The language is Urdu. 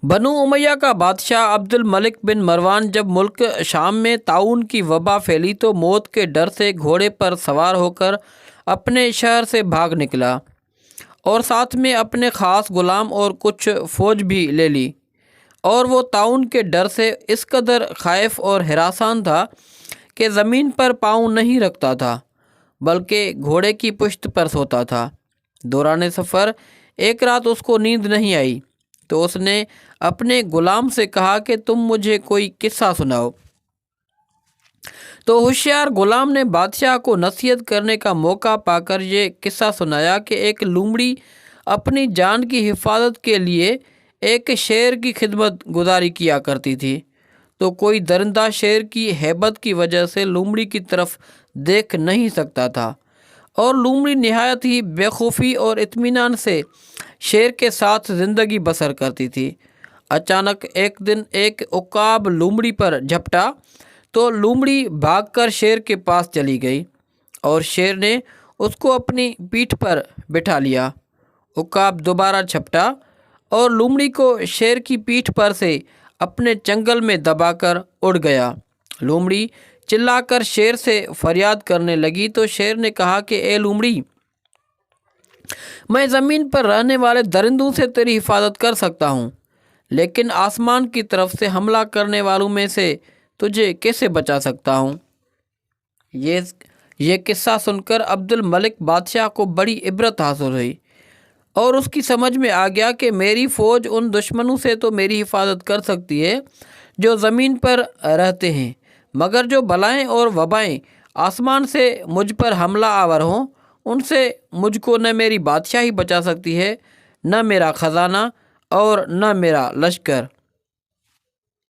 بنو امیہ کا بادشاہ عبد الملک بن مروان جب ملک شام میں طاعون کی وبا پھیلی تو موت کے ڈر سے گھوڑے پر سوار ہو کر اپنے شہر سے بھاگ نکلا، اور ساتھ میں اپنے خاص غلام اور کچھ فوج بھی لے لی، اور وہ طاعون کے ڈر سے اس قدر خائف اور ہراساں تھا کہ زمین پر پاؤں نہیں رکھتا تھا بلکہ گھوڑے کی پشت پر سوتا تھا۔ دوران سفر ایک رات اس کو نیند نہیں آئی تو اس نے اپنے غلام سے کہا کہ تم مجھے کوئی قصہ سناؤ۔ تو ہوشیار غلام نے بادشاہ کو نصیحت کرنے کا موقع پا کر یہ قصہ سنایا کہ ایک لومڑی اپنی جان کی حفاظت کے لیے ایک شیر کی خدمت گزاری کیا کرتی تھی، تو کوئی درندہ شیر کی ہیبت کی وجہ سے لومڑی کی طرف دیکھ نہیں سکتا تھا، اور لومڑی نہایت ہی بے خوفی اور اطمینان سے شیر کے ساتھ زندگی بسر کرتی تھی۔ اچانک ایک دن ایک عقاب لومڑی پر جھپٹا تو لومڑی بھاگ کر شیر کے پاس چلی گئی، اور شیر نے اس کو اپنی پیٹھ پر بٹھا لیا۔ عقاب دوبارہ جھپٹا اور لومڑی کو شیر کی پیٹھ پر سے اپنے چنگل میں دبا کر اڑ گیا۔ لومڑی چلا کر شیر سے فریاد کرنے لگی تو شیر نے کہا کہ اے لومڑی، میں زمین پر رہنے والے درندوں سے تیری حفاظت کر سکتا ہوں، لیکن آسمان کی طرف سے حملہ کرنے والوں میں سے تجھے کیسے بچا سکتا ہوں؟ یہ قصہ سن کر عبد الملک بادشاہ کو بڑی عبرت حاصل ہوئی، اور اس کی سمجھ میں آ گیا کہ میری فوج ان دشمنوں سے تو میری حفاظت کر سکتی ہے جو زمین پر رہتے ہیں، مگر جو بلائیں اور وبائیں آسمان سے مجھ پر حملہ آور ہوں، ان سے مجھ کو نہ میری بادشاہی بچا سکتی ہے، نہ میرا خزانہ اور نہ میرا لشکر۔